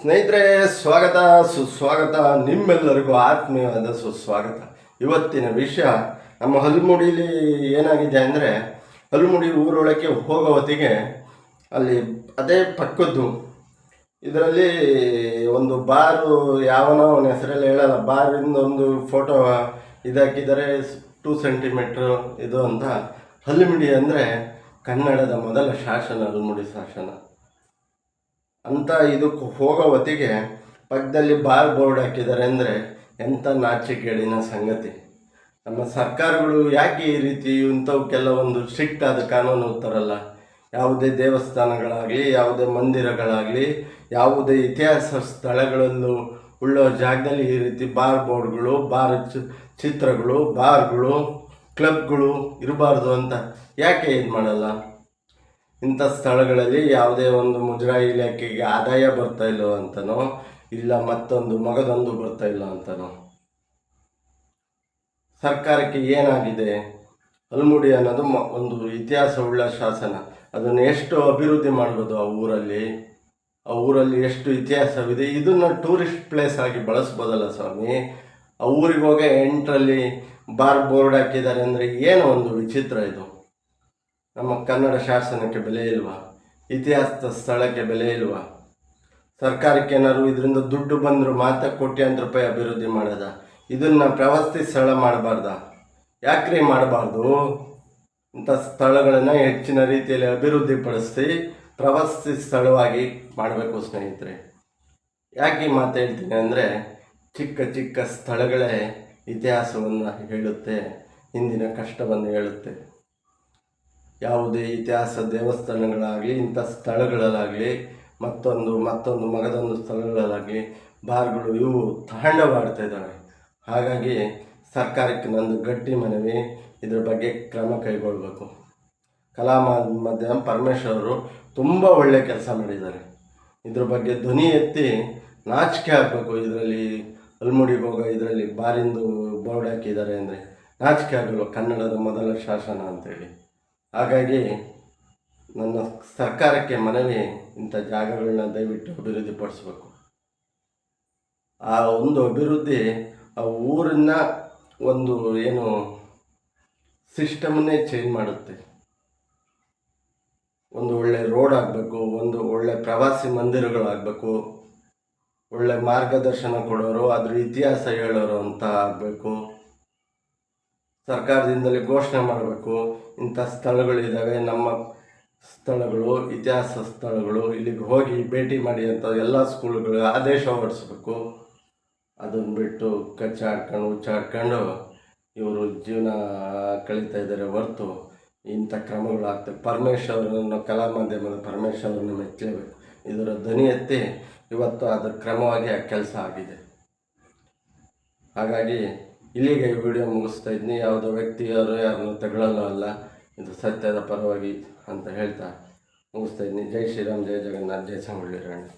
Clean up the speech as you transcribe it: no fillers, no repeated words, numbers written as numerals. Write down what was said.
ಸ್ನೇಹಿತರೆ, ಸ್ವಾಗತ ಸುಸ್ವಾಗತ. ನಿಮ್ಮೆಲ್ಲರಿಗೂ ಆತ್ಮೀಯವಾದ ಸುಸ್ವಾಗತ. ಇವತ್ತಿನ ವಿಷಯ, ನಮ್ಮ ಹಲ್ಮುಡಿಲಿ ಏನಾಗಿದೆ ಅಂದರೆ, ಹಲ್ಮುಡಿ ಊರೊಳಕ್ಕೆ ಹೋಗೋ ಹೊತ್ತಿಗೆ ಅಲ್ಲಿ ಅದೇ ಪಕ್ಕದ್ದು ಇದರಲ್ಲಿ ಒಂದು ಬಾರು, ಯಾವನೋ ಅವನ ಹೆಸರಲ್ಲಿ ಹೇಳಲ್ಲ, ಬಾರಿಂದ ಒಂದು ಫೋಟೋ ಇದಾಕಿದ್ದಾರೆ 2 ಸೆಂಟಿಮೀಟ್ರು ಇದು ಅಂತ. ಹಲ್ಮಿಡಿ ಅಂದರೆ ಕನ್ನಡದ ಮೊದಲ ಶಾಸನ, ಹಲ್ಮುಡಿ ಶಾಸನ ಅಂತ. ಇದಕ್ಕೆ ಹೋಗೋ ಹೊತ್ತಿಗೆ ಪಕ್ಕದಲ್ಲಿ ಬಾರ್ ಬೋರ್ಡ್ ಹಾಕಿದ್ದಾರೆ ಅಂದರೆ ಎಂಥ ನಾಚಿಕೆಗೇಡಿನ ಸಂಗತಿ. ನಮ್ಮ ಸರ್ಕಾರಗಳು ಯಾಕೆ ಈ ರೀತಿ ಇಂಥವಕ್ಕೆಲ್ಲ ಒಂದು ಸ್ಟ್ರಿಕ್ಟ್ ಆದ ಕಾನೂನು ತರಲ್ಲ? ಯಾವುದೇ ದೇವಸ್ಥಾನಗಳಾಗಲಿ, ಯಾವುದೇ ಮಂದಿರಗಳಾಗಲಿ, ಯಾವುದೇ ಇತಿಹಾಸ ಸ್ಥಳಗಳಲ್ಲೂ ಉಳ್ಳೋ ಜಾಗದಲ್ಲಿ ಈ ರೀತಿ ಬಾರ್ ಬೋರ್ಡ್ಗಳು, ಚಿತ್ರಗಳು, ಬಾರ್ಗಳು, ಕ್ಲಬ್ಗಳು ಇರಬಾರ್ದು ಅಂತ ಯಾಕೆ ಇದು ಮಾಡಲ್ಲ? ಇಂಥ ಸ್ಥಳಗಳಲ್ಲಿ ಯಾವುದೇ ಒಂದು ಮುಜರಾಯಿ ಇಲಾಖೆಗೆ ಆದಾಯ ಬರ್ತಾ ಇಲ್ಲೋ ಅಂತನೋ, ಇಲ್ಲ ಮತ್ತೊಂದು ಮಗದೊಂದು ಬರ್ತಾ ಇಲ್ಲ ಅಂತನೋ. ಸರ್ಕಾರಕ್ಕೆ ಏನಾಗಿದೆ? ಹಲ್ಮುಡಿ ಅನ್ನೋದು ಒಂದು ಇತಿಹಾಸವುಳ್ಳ ಶಾಸನ. ಅದನ್ನು ಎಷ್ಟು ಅಭಿವೃದ್ಧಿ ಮಾಡ್ಬೋದು ಆ ಊರಲ್ಲಿ ಎಷ್ಟು ಇತಿಹಾಸವಿದೆ. ಇದನ್ನು ಟೂರಿಸ್ಟ್ ಪ್ಲೇಸ್ ಆಗಿ ಬಳಸ್ಬೋದಲ್ಲ ಸ್ವಾಮಿ. ಆ ಊರಿಗೆ ಹೋಗಿ ಎಂಟ್ರಲ್ಲಿ ಬಾರ್ ಬೋರ್ಡ್ ಹಾಕಿದ್ದಾರೆ ಅಂದರೆ ಏನೋ ಒಂದು ವಿಚಿತ್ರ ಇದು. ನಮ್ಮ ಕನ್ನಡ ಶಾಸನಕ್ಕೆ ಬೆಲೆ ಇಲ್ವಾ? ಇತಿಹಾಸದ ಸ್ಥಳಕ್ಕೆ ಬೆಲೆ ಇಲ್ವಾ? ಸರ್ಕಾರಕ್ಕೆ ಏನಾದ್ರು ಇದರಿಂದ ದುಡ್ಡು ಬಂದರೂ ಮಾತ್ರ ಕೋಟ್ಯಾಂತರ ರೂಪಾಯಿ ಅಭಿವೃದ್ಧಿ ಮಾಡೋದ? ಇದನ್ನು ಪ್ರವಾಸಿ ಸ್ಥಳ ಮಾಡಬಾರ್ದ? ಯಾಕ್ರಿ ಮಾಡಬಾರ್ದು? ಇಂಥ ಸ್ಥಳಗಳನ್ನು ಹೆಚ್ಚಿನ ರೀತಿಯಲ್ಲಿ ಅಭಿವೃದ್ಧಿಪಡಿಸಿ ಪ್ರವಾಸಿ ಸ್ಥಳವಾಗಿ ಮಾಡಬೇಕು ಸ್ನೇಹಿತರೆ. ಯಾಕೆ ಈ ಮಾತು ಹೇಳ್ತೀನಿ ಅಂದರೆ, ಚಿಕ್ಕ ಚಿಕ್ಕ ಸ್ಥಳಗಳೇ ಇತಿಹಾಸವನ್ನು ಹೇಳುತ್ತೆ, ಹಿಂದಿನ ಕಷ್ಟವನ್ನು ಹೇಳುತ್ತೆ. ಯಾವುದೇ ಇತಿಹಾಸ ದೇವಸ್ಥಾನಗಳಾಗಲಿ, ಇಂಥ ಸ್ಥಳಗಳಲ್ಲಾಗಲಿ, ಮತ್ತೊಂದು ಮಗದೊಂದು ಸ್ಥಳಗಳಲ್ಲಾಗಲಿ ಬಾರ್ಗಳು ಇವು ತಾಂಡವಾಡ್ತಾ ಇದ್ದಾವೆ. ಹಾಗಾಗಿ ಸರ್ಕಾರಕ್ಕೆ ನಂದು ಗಟ್ಟಿ ಮನವಿ, ಇದ್ರ ಬಗ್ಗೆ ಕ್ರಮ ಕೈಗೊಳ್ಳಬೇಕು. ಕಲಾ ಮಾಧ್ಯಮ ಪರಮೇಶ್ವರ್ ಅವರು ತುಂಬ ಒಳ್ಳೆಯ ಕೆಲಸ ಮಾಡಿದ್ದಾರೆ. ಇದ್ರ ಬಗ್ಗೆ ಧ್ವನಿ ಎತ್ತಿ ನಾಚಿಕೆ ಆಗಬೇಕು. ಇದರಲ್ಲಿ ಹಲ್ಮುಡಿಗೆ ಹೋಗೋ ಇದರಲ್ಲಿ ಬಾರಿಂದು ಬೋರ್ಡ್ ಹಾಕಿದ್ದಾರೆ ಅಂದರೆ ನಾಚಿಕೆ ಆಗಲ್ಲ, ಕನ್ನಡದ ಮೊದಲ ಶಾಸನ ಅಂತೇಳಿ. ಹಾಗಾಗಿ ನನ್ನ ಸರ್ಕಾರಕ್ಕೆ ಮನವಿ, ಇಂಥ ಜಾಗಗಳನ್ನ ದಯವಿಟ್ಟು ಅಭಿವೃದ್ಧಿಪಡಿಸ್ಬೇಕು. ಆ ಒಂದು ಅಭಿವೃದ್ಧಿ ಆ ಊರನ್ನ ಒಂದು ಏನು ಸಿಸ್ಟಮನ್ನೇ ಚೇಂಜ್ ಮಾಡುತ್ತೆ. ಒಂದು ಒಳ್ಳೆ ರೋಡ್ ಆಗಬೇಕು, ಒಂದು ಒಳ್ಳೆ ಪ್ರವಾಸಿ ಮಂದಿರಗಳಾಗಬೇಕು, ಒಳ್ಳೆ ಮಾರ್ಗದರ್ಶನ ಕೊಡೋರು, ಅದ್ರ ಇತಿಹಾಸ ಹೇಳೋರು ಅಂತ ಆಗಬೇಕು. ಸರ್ಕಾರದಿಂದಲೇ ಘೋಷಣೆ ಮಾಡಬೇಕು, ಇಂಥ ಸ್ಥಳಗಳಿದ್ದಾವೆ, ನಮ್ಮ ಸ್ಥಳಗಳು, ಇತಿಹಾಸ ಸ್ಥಳಗಳು, ಇಲ್ಲಿಗೆ ಹೋಗಿ ಭೇಟಿ ಮಾಡಿ ಅಂತ ಎಲ್ಲ ಸ್ಕೂಲ್ಗಳು ಆದೇಶ ಹೊರಡಿಸ್ಬೇಕು. ಅದನ್ನು ಬಿಟ್ಟು ಹುಚ್ಚಾಡ್ಕೊಂಡು ಇವರು ಜೀವನ ಕಳೀತಾ ಇದ್ದಾರೆ ಹೊರತು ಇಂಥ ಕ್ರಮಗಳಾಗ್ತವೆ. ಪರಮೇಶ್ವರನ್ನು, ಕಲಾ ಮಾಧ್ಯಮದ ಪರಮೇಶ್ವರನ್ನು ಮೆಚ್ಚಲೇಬೇಕು. ಇದರ ಧ್ವನಿ ಎತ್ತಿ ಇವತ್ತು ಅದರ ಕ್ರಮವಾಗಿ ಆ ಕೆಲಸ ಆಗಿದೆ. ಹಾಗಾಗಿ ಇಲ್ಲಿಗೆ ಈ ವಿಡಿಯೋ ಮುಗಿಸ್ತಾ ಇದ್ದೀನಿ. ಯಾವುದೋ ವ್ಯಕ್ತಿಯವರು ಯಾರನ್ನು ತಗೊಳ್ಳಲ್ಲ, ಇದು ಸತ್ಯದ ಪರವಾಗಿ ಅಂತ ಹೇಳ್ತಾ ಮುಗಿಸ್ತಾ ಇದ್ದೀನಿ. ಜೈ ಶ್ರೀರಾಮ್, ಜೈ ಜಗನ್ನಾಥ್, ಜೈ ಸಂಗೊಳ್ಳಿ ರಾಣಿ.